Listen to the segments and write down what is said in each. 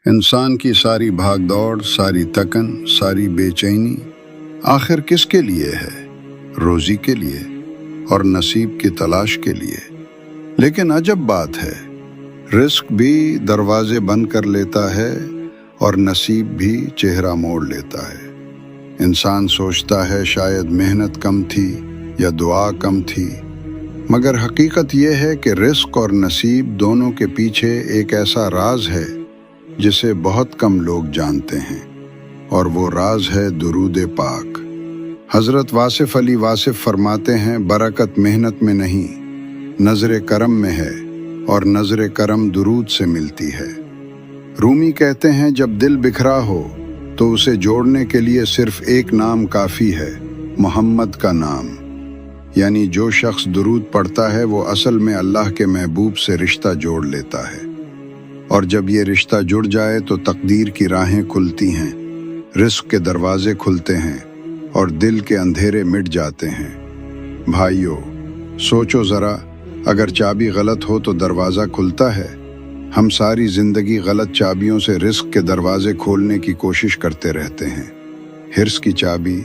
انسان کی ساری بھاگ دوڑ، ساری تکن، ساری بے چینی آخر کس کے لیے ہے؟ روزی کے لیے اور نصیب کی تلاش کے لیے۔ لیکن عجب بات ہے، رزق بھی دروازے بند کر لیتا ہے اور نصیب بھی چہرہ موڑ لیتا ہے۔ انسان سوچتا ہے شاید محنت کم تھی یا دعا کم تھی، مگر حقیقت یہ ہے کہ رزق اور نصیب دونوں کے پیچھے ایک ایسا راز ہے جسے بہت کم لوگ جانتے ہیں، اور وہ راز ہے درود پاک۔ حضرت واصف علی واصف فرماتے ہیں، برکت محنت میں نہیں، نظر کرم میں ہے، اور نظر کرم درود سے ملتی ہے۔ رومی کہتے ہیں، جب دل بکھرا ہو تو اسے جوڑنے کے لیے صرف ایک نام کافی ہے، محمد کا نام۔ یعنی جو شخص درود پڑھتا ہے وہ اصل میں اللہ کے محبوب سے رشتہ جوڑ لیتا ہے، اور جب یہ رشتہ جڑ جائے تو تقدیر کی راہیں کھلتی ہیں، رزق کے دروازے کھلتے ہیں اور دل کے اندھیرے مٹ جاتے ہیں۔ بھائیو، سوچو ذرا، اگر چابی غلط ہو تو دروازہ کھلتا ہے؟ ہم ساری زندگی غلط چابیوں سے رزق کے دروازے کھولنے کی کوشش کرتے رہتے ہیں۔ حرص کی چابی،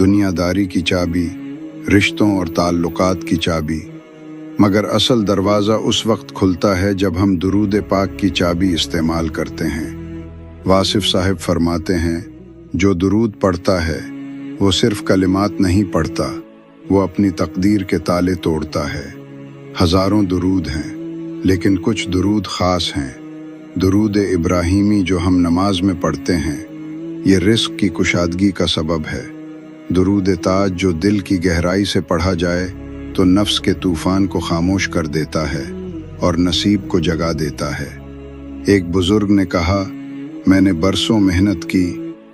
دنیا داری کی چابی، رشتوں اور تعلقات کی چابی۔ مگر اصل دروازہ اس وقت کھلتا ہے جب ہم درود پاک کی چابی استعمال کرتے ہیں۔ واصف صاحب فرماتے ہیں، جو درود پڑھتا ہے وہ صرف کلمات نہیں پڑھتا، وہ اپنی تقدیر کے تالے توڑتا ہے۔ ہزاروں درود ہیں، لیکن کچھ درود خاص ہیں۔ درود ابراہیمی جو ہم نماز میں پڑھتے ہیں، یہ رزق کی کشادگی کا سبب ہے۔ درود تاج جو دل کی گہرائی سے پڑھا جائے تو نفس کے طوفان کو خاموش کر دیتا ہے اور نصیب کو جگا دیتا ہے۔ ایک بزرگ نے کہا، میں نے برسوں محنت کی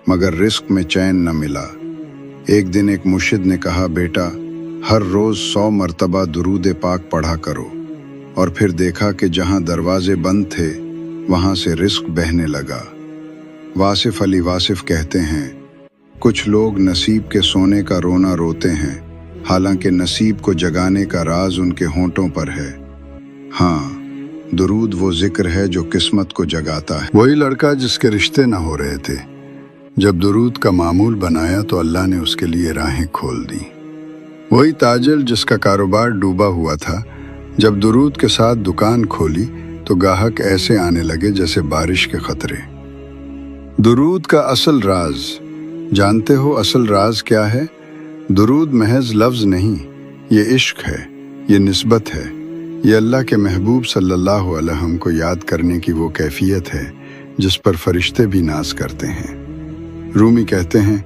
مگر رزق میں چین نہ ملا۔ ایک دن ایک مرشد نے کہا، بیٹا، ہر روز 100 مرتبہ درود پاک پڑھا کرو، اور پھر دیکھا کہ جہاں دروازے بند تھے وہاں سے رزق بہنے لگا۔ واصف علی واصف کہتے ہیں، کچھ لوگ نصیب کے سونے کا رونا روتے ہیں، حالانکہ نصیب کو جگانے کا راز ان کے ہونٹوں پر ہے۔ ہاں، درود وہ ذکر ہے جو قسمت کو جگاتا ہے۔ وہی لڑکا جس کے رشتے نہ ہو رہے تھے، جب درود کا معمول بنایا تو اللہ نے اس کے لیے راہیں کھول دی۔ وہی تاجر جس کا کاروبار ڈوبا ہوا تھا، جب درود کے ساتھ دکان کھولی تو گاہک ایسے آنے لگے جیسے بارش کے قطرے۔ درود کا اصل راز جانتے ہو؟ اصل راز کیا ہے؟ درود محض لفظ نہیں، یہ عشق ہے، یہ نسبت ہے، یہ اللہ کے محبوب صلی اللہ علیہ وسلم کو یاد کرنے کی وہ کیفیت ہے جس پر فرشتے بھی ناز کرتے ہیں۔ رومی کہتے ہیں،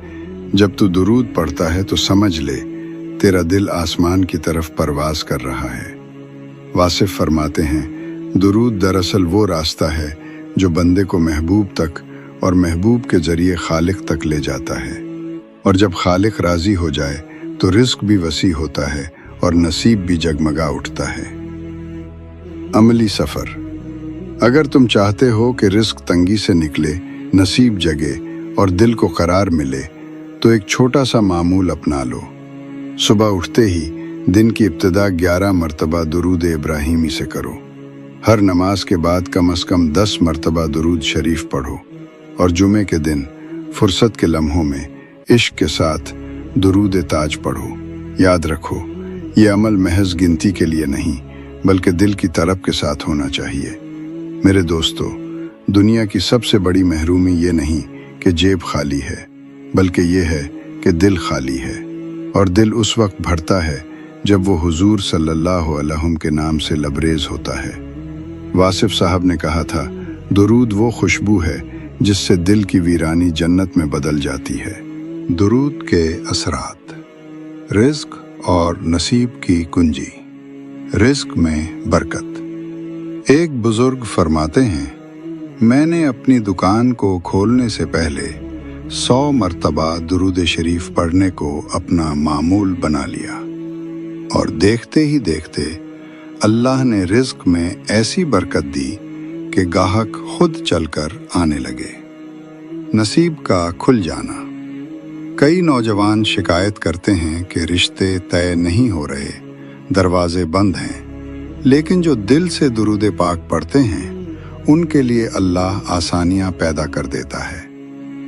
جب تو درود پڑھتا ہے تو سمجھ لے تیرا دل آسمان کی طرف پرواز کر رہا ہے۔ واصف فرماتے ہیں، درود دراصل وہ راستہ ہے جو بندے کو محبوب تک اور محبوب کے ذریعے خالق تک لے جاتا ہے، اور جب خالق راضی ہو جائے تو رزق بھی وسیع ہوتا ہے اور نصیب بھی جگمگا اٹھتا ہے۔ عملی سفر۔ اگر تم چاہتے ہو کہ رزق تنگی سے نکلے، نصیب جگے اور دل کو قرار ملے، تو ایک چھوٹا سا معمول اپنا لو۔ صبح اٹھتے ہی دن کی ابتدا 11 مرتبہ درود ابراہیمی سے کرو۔ ہر نماز کے بعد کم از کم 10 مرتبہ درود شریف پڑھو، اور جمعے کے دن فرصت کے لمحوں میں عشق کے ساتھ درود تاج پڑھو۔ یاد رکھو، یہ عمل محض گنتی کے لیے نہیں بلکہ دل کی طلب کے ساتھ ہونا چاہیے۔ میرے دوستو، دنیا کی سب سے بڑی محرومی یہ نہیں کہ جیب خالی ہے، بلکہ یہ ہے کہ دل خالی ہے، اور دل اس وقت بھرتا ہے جب وہ حضور صلی اللہ علیہ وسلم کے نام سے لبریز ہوتا ہے۔ واصف صاحب نے کہا تھا، درود وہ خوشبو ہے جس سے دل کی ویرانی جنت میں بدل جاتی ہے۔ درود کے اثرات۔ رزق اور نصیب کی کنجی۔ رزق میں برکت۔ ایک بزرگ فرماتے ہیں، میں نے اپنی دکان کو کھولنے سے پہلے 100 مرتبہ درود شریف پڑھنے کو اپنا معمول بنا لیا، اور دیکھتے ہی دیکھتے اللہ نے رزق میں ایسی برکت دی کہ گاہک خود چل کر آنے لگے۔ نصیب کا کھل جانا۔ کئی نوجوان شکایت کرتے ہیں کہ رشتے طے نہیں ہو رہے، دروازے بند ہیں، لیکن جو دل سے درود پاک پڑھتے ہیں ان کے لیے اللہ آسانیاں پیدا کر دیتا ہے،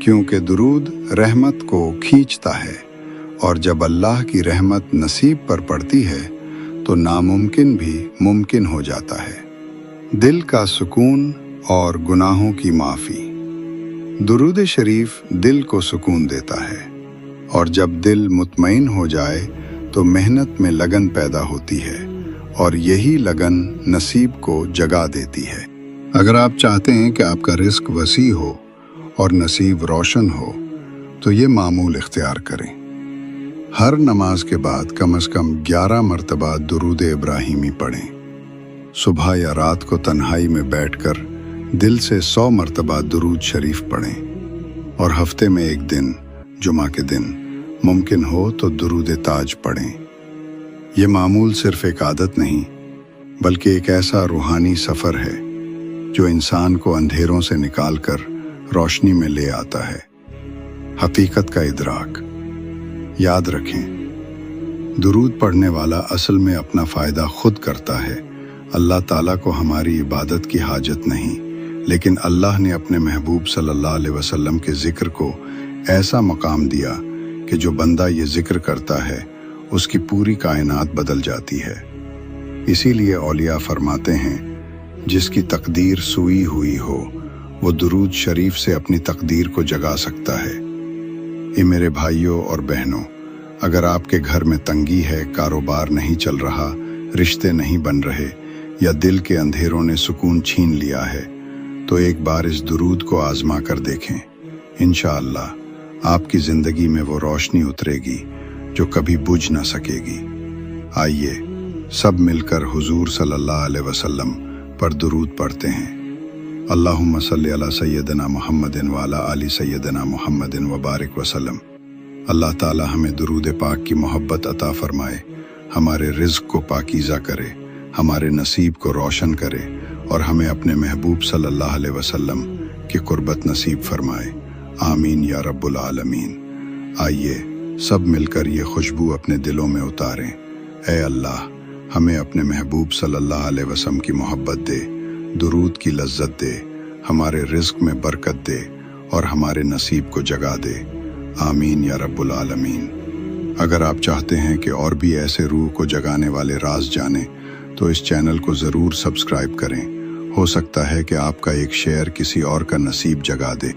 کیونکہ درود رحمت کو کھینچتا ہے، اور جب اللہ کی رحمت نصیب پر پڑتی ہے تو ناممکن بھی ممکن ہو جاتا ہے۔ دل کا سکون اور گناہوں کی معافی۔ درود شریف دل کو سکون دیتا ہے، اور جب دل مطمئن ہو جائے تو محنت میں لگن پیدا ہوتی ہے، اور یہی لگن نصیب کو جگا دیتی ہے۔ اگر آپ چاہتے ہیں کہ آپ کا رزق وسیع ہو اور نصیب روشن ہو تو یہ معمول اختیار کریں۔ ہر نماز کے بعد کم از کم 11 مرتبہ درود ابراہیمی پڑھیں۔ صبح یا رات کو تنہائی میں بیٹھ کر دل سے 100 مرتبہ درود شریف پڑھیں، اور ہفتے میں ایک دن، جمعہ کے دن ممکن ہو تو درود تاج پڑھیں۔ یہ معمول صرف ایک عادت نہیں بلکہ ایک ایسا روحانی سفر ہے جو انسان کو اندھیروں سے نکال کر روشنی میں لے آتا ہے۔ حقیقت کا ادراک۔ یاد رکھیں، درود پڑھنے والا اصل میں اپنا فائدہ خود کرتا ہے۔ اللہ تعالیٰ کو ہماری عبادت کی حاجت نہیں، لیکن اللہ نے اپنے محبوب صلی اللہ علیہ وسلم کے ذکر کو ایسا مقام دیا کہ جو بندہ یہ ذکر کرتا ہے اس کی پوری کائنات بدل جاتی ہے۔ اسی لیے اولیاء فرماتے ہیں، جس کی تقدیر سوئی ہوئی ہو وہ درود شریف سے اپنی تقدیر کو جگا سکتا ہے۔ اے میرے بھائیوں اور بہنوں، اگر آپ کے گھر میں تنگی ہے، کاروبار نہیں چل رہا، رشتے نہیں بن رہے، یا دل کے اندھیروں نے سکون چھین لیا ہے، تو ایک بار اس درود کو آزما کر دیکھیں۔ انشاءاللہ آپ کی زندگی میں وہ روشنی اترے گی جو کبھی بجھ نہ سکے گی۔ آئیے سب مل کر حضور صلی اللہ علیہ وسلم پر درود پڑھتے ہیں۔ اللہم صلی علی سیدنا محمد وعلی آل سیدنا محمد وبارک وسلم۔ اللہ تعالی ہمیں درود پاک کی محبت عطا فرمائے، ہمارے رزق کو پاکیزہ کرے، ہمارے نصیب کو روشن کرے، اور ہمیں اپنے محبوب صلی اللہ علیہ وسلم کی قربت نصیب فرمائے۔ آمین یا رب العالمین۔ آئیے سب مل کر یہ خوشبو اپنے دلوں میں اتاریں۔ اے اللہ، ہمیں اپنے محبوب صلی اللہ علیہ وسلم کی محبت دے، درود کی لذت دے، ہمارے رزق میں برکت دے، اور ہمارے نصیب کو جگا دے۔ آمین یا رب العالمین۔ اگر آپ چاہتے ہیں کہ اور بھی ایسے روح کو جگانے والے راز جانیں تو اس چینل کو ضرور سبسکرائب کریں۔ ہو سکتا ہے کہ آپ کا ایک شیئر کسی اور کا نصیب جگا دے۔